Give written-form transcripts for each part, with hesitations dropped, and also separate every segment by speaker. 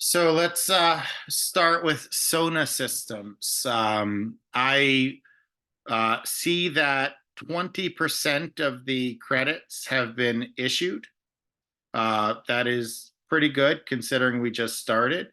Speaker 1: So let's start with Sona Systems. I see that 20% of the credits have been issued. That is pretty good considering we just started.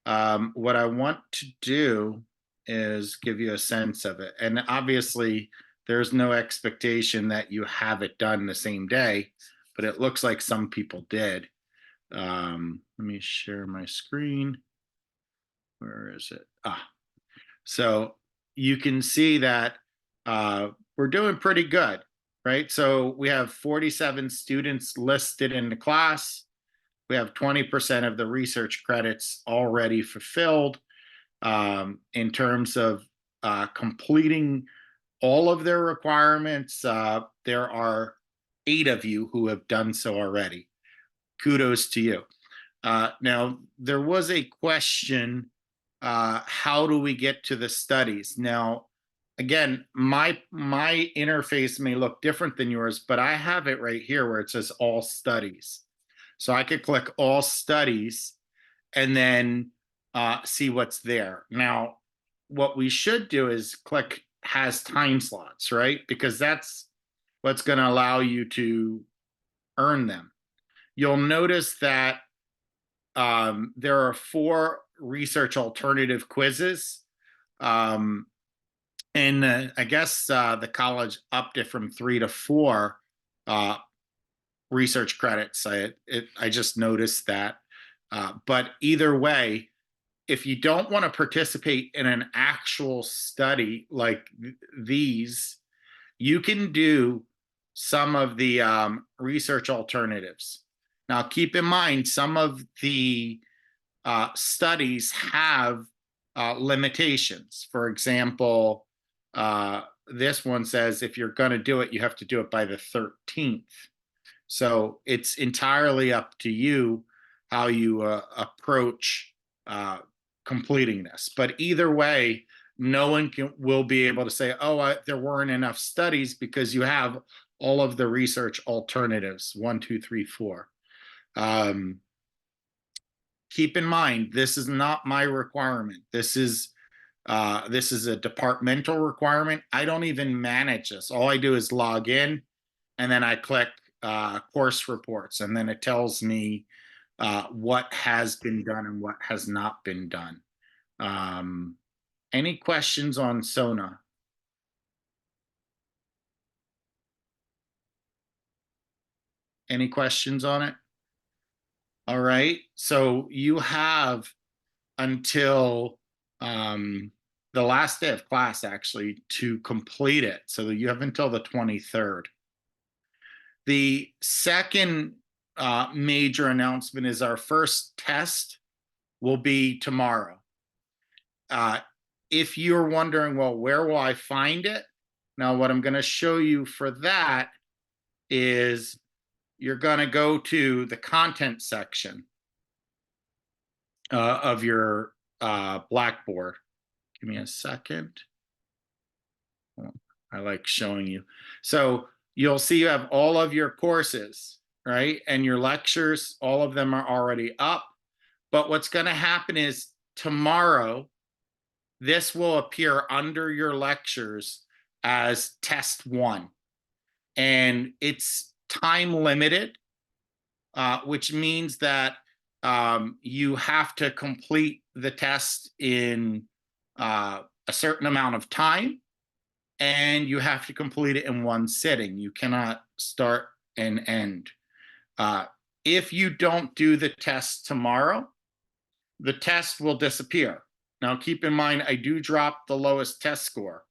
Speaker 1: What I want to do is give you a sense of it. And obviously, there's no expectation that you have it done the same day, but it looks like some people did. Let me share my screen. Where is it? So you can see that we're doing pretty good, right? So we have 47 students listed in the class. We have 20% of the research credits already fulfilled. In terms of completing all of their requirements, there are 8 of you who have done so already. Kudos to you. Now, there was a question, how do we get to the studies? Now, again, my interface may look different than yours, but I have it right here where it says all studies. So I could click all studies and then see what's there. Now, what we should do is click has time slots, right? Because that's what's going to allow you to earn them. You'll notice that there are 4 research alternative quizzes. Um, and I guess the college upped it from 3 to 4 research credits. I just noticed that. But either way, if you don't want to participate in an actual study like these, you can do some of the research alternatives. Now, keep in mind, some of the studies have limitations. For example, this one says if you're going to do it, you have to do it by the 13th. So it's entirely up to you how you approach completing this. But either way, no one will be able to say, oh, there weren't enough studies because you have all of the research alternatives, 1, 2, 3, 4. Keep in mind, this is not my requirement. This is a departmental requirement. I don't even manage this. All I do is log in, and then I click course reports, and then it tells me what has been done and what has not been done. Any questions on Sona? Any questions on it? All right. So you have until the last day of class, actually, to complete it. So you have until the 23rd. The second major announcement is our first test will be tomorrow. If you're wondering, well, where will I find it? Now, what I'm going to show you for that is you're going to go to the content section of your Blackboard. Give me a second. I like showing you. So you'll see you have all of your courses, right? And your lectures, all of them are already up. But what's going to happen is tomorrow, this will appear under your lectures as test 1. And it's time limited, which means that you have to complete the test in a certain amount of time, and you have to complete it in one sitting. You cannot start and end. If you don't do the test tomorrow, the test will disappear. Now, keep in mind, I do drop the lowest test score.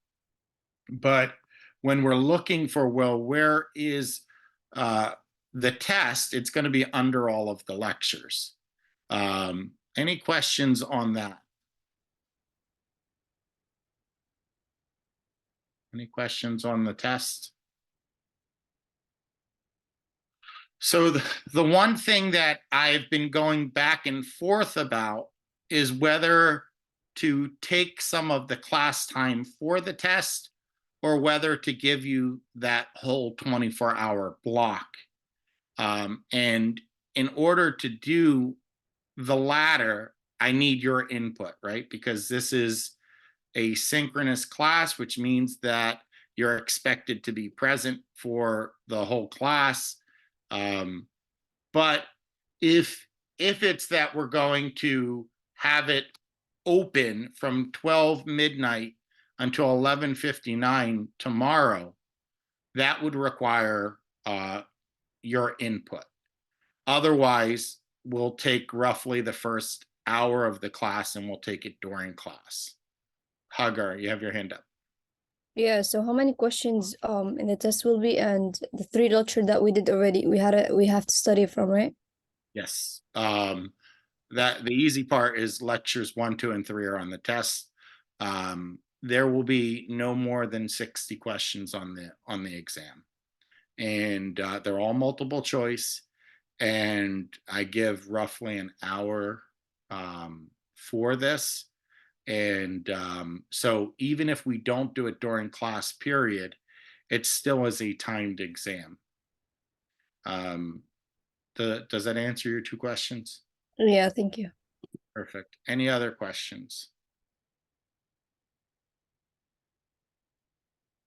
Speaker 1: But when we're looking for, well, where is the test, it's going to be under all of the lectures. Any questions on that? Any questions on the test? So the one thing that I've been going back and forth about is whether to take some of the class time for the test or whether to give you that whole 24-hour block. And in order to do the latter, I need your input, right? Because this is a synchronous class, which means that you're expected to be present for the whole class. But if it's that we're going to have it open from 12 midnight until 11:59 tomorrow, that would require your input. Otherwise, we'll take roughly the first hour of the class and we'll take it during class. Hagar, you have your hand up.
Speaker 2: Yeah, so how many questions in the test will be, and the 3 lecture that we did already, we have to study from, right?
Speaker 1: Yes. That the easy part is lectures 1, 2, and 3 are on the test. There will be no more than 60 questions on the exam, and they're all multiple choice. And I give roughly an hour for this. And so even if we don't do it during class period, it still is a timed exam. Does that answer your 2 questions?
Speaker 2: Yeah, thank you.
Speaker 1: Perfect. Any other questions?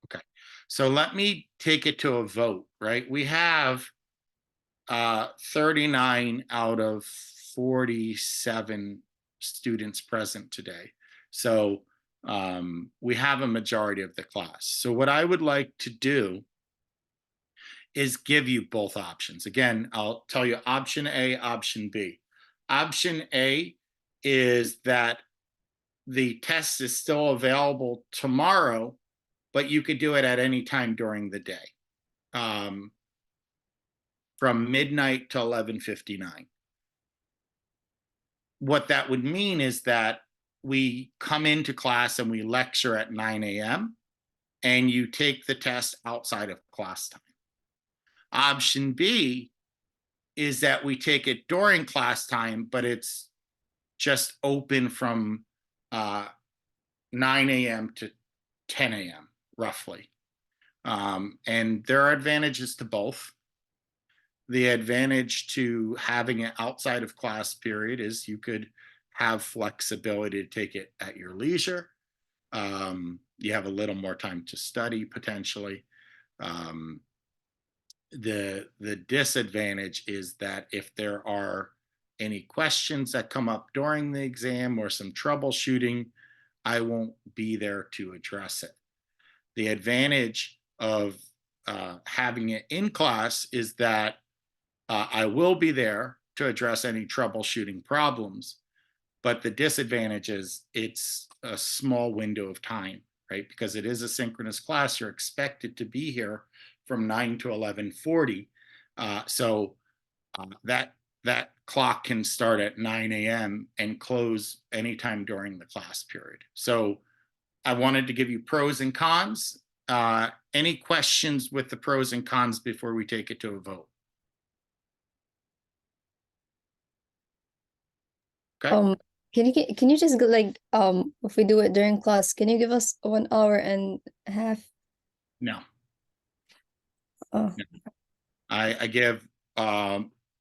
Speaker 1: Okay. So let me take it to a vote, right? We have 39 out of 47 students present today. So we have a majority of the class. So what I would like to do is give you both options. Again, I'll tell you option A, option B. Option A is that the test is still available tomorrow, but you could do it at any time during the day, from midnight to 11:59. What that would mean is that we come into class and we lecture at 9 a.m. and you take the test outside of class time. Option B is that we take it during class time, but it's just open from 9 a.m. to 10 a.m. roughly. And there are advantages to both. The advantage to having it outside of class period is you could have flexibility to take it at your leisure. You have a little more time to study potentially. The disadvantage is that if there are any questions that come up during the exam or some troubleshooting, I won't be there to address it. The advantage of having it in class is that I will be there to address any troubleshooting problems, but the disadvantage is it's a small window of time, right? Because it is a synchronous class, you're expected to be here from 9 to 11:40. So that clock can start at 9 a.m. and close anytime during the class period. So I wanted to give you pros and cons. Any questions with the pros and cons before we take it to a vote? Okay.
Speaker 2: Can you just go, like, if we do it during class, can you give us 1 hour and a half?
Speaker 1: No.
Speaker 2: Oh,
Speaker 1: I give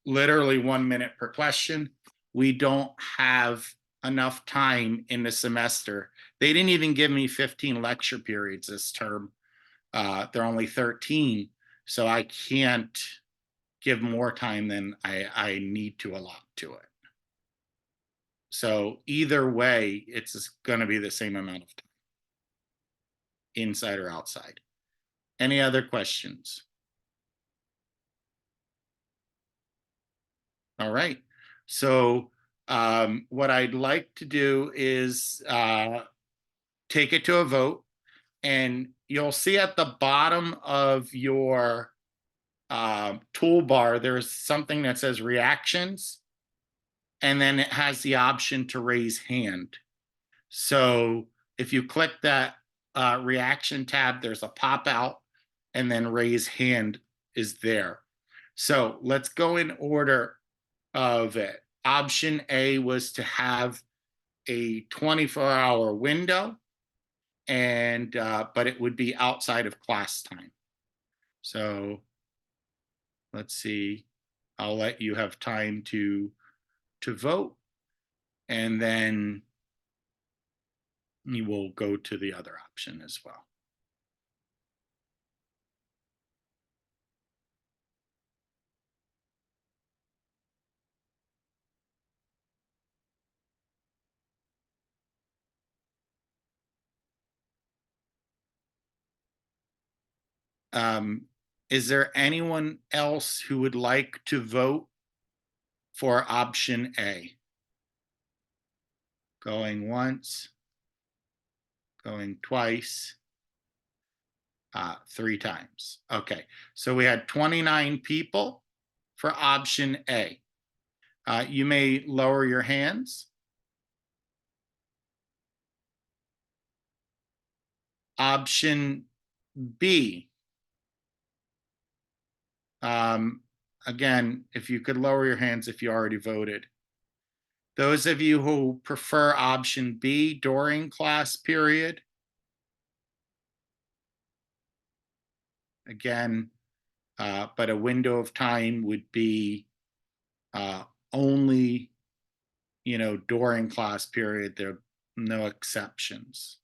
Speaker 1: literally 1 minute per question. We don't have enough time in the semester. They didn't even give me 15 lecture periods this term. They're only 13. So I can't give more time than I need to allot to it. So either way, it's going to be the same amount of time, inside or outside. Any other questions? All right. So what I'd like to do is take it to a vote, and you'll see at the bottom of your toolbar, there's something that says reactions, and then it has the option to raise hand. So if you click that reaction tab, there's a pop out, and then raise hand is there. So let's go in order of it. Option A was to have a 24-hour window, and but it would be outside of class time. So let's see. I'll let you have time to vote. and then you will go to the other option as well. Is there anyone else who would like to vote for option A? Going once, going twice, 3 times. Okay, so we had 29 people for option A. You may lower your hands. Option B. Again, if you could lower your hands if you already voted. Those of you who prefer option B during class period, again, but a window of time would be only, during class period. There are no exceptions.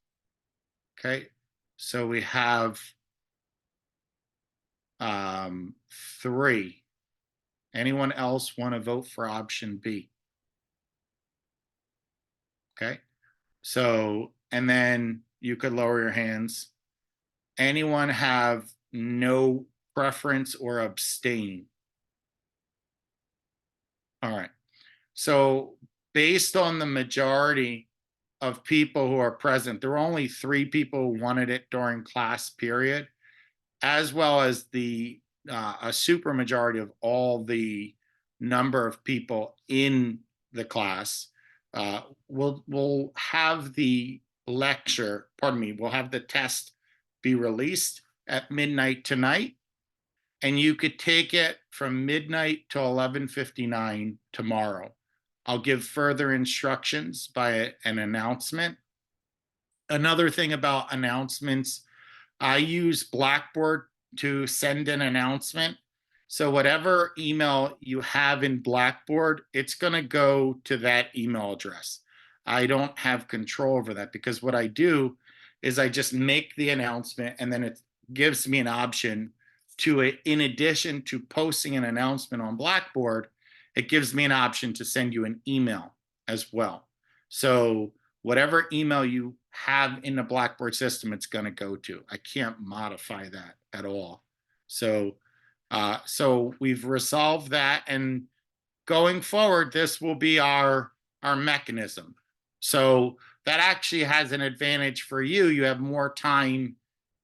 Speaker 1: Okay, so we have 3. Anyone else want to vote for option B? Okay, so, and then you could lower your hands. Anyone have no preference or abstain? All right, so based on the majority of people who are present, there were only 3 people who wanted it during class period, as well as a super majority of all the number of people in the class. We'll have the lecture, we'll have the test be released at midnight tonight, and you could take it from midnight to 11:59 tomorrow. I'll give further instructions by an announcement. Another thing about announcements, I use Blackboard to send an announcement. So whatever email you have in Blackboard, it's going to go to that email address. I don't have control over that, because what I do is I just make the announcement, and then it gives me an option to it. In addition to posting an announcement on Blackboard, it gives me an option to send you an email as well. So whatever email you have in the Blackboard system, it's going to go to. I can't modify that at all. So we've resolved that, and going forward, this will be our mechanism. So that actually has an advantage for you. You have more time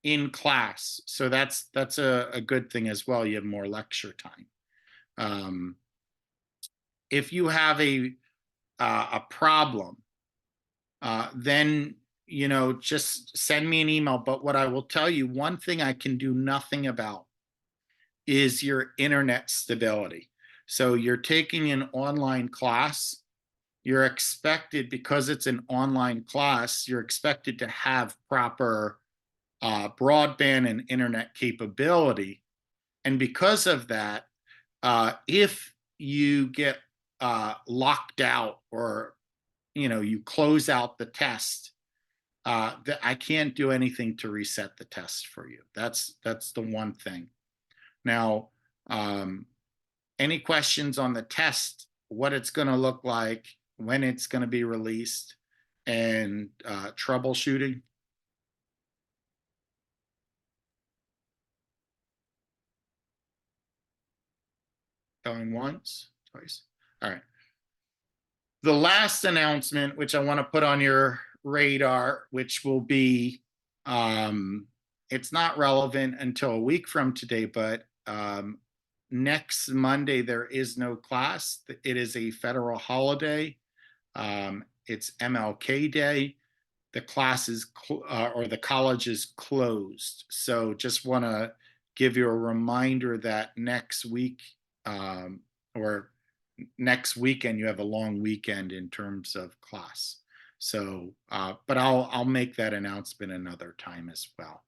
Speaker 1: in class, so that's a good thing as well. You have more lecture time. If you have a problem, then just send me an email. But what I will tell you, one thing I can do nothing about is your internet stability. So you're taking an online class. You're expected, because it's an online class, you're expected to have proper broadband and internet capability. And because of that, if you get locked out, or you close out the test, I can't do anything to reset the test for you. That's the one thing. Now, any questions on the test, what it's going to look like, when it's going to be released, and troubleshooting? Going once, twice. All right. The last announcement, which I want to put on your radar, which will be, it's not relevant until a week from today, but next Monday, there is no class. It is a federal holiday. It's MLK Day. The class is, or the college is closed. So just want to give you a reminder that next week, or next weekend, you have a long weekend in terms of class. So, but I'll make that announcement another time as well.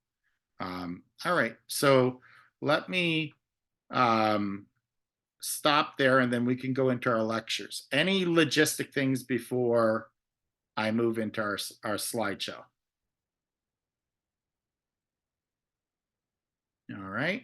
Speaker 1: All right, so let me stop there and then we can go into our lectures. Any logistic things before I move into our slideshow? All right.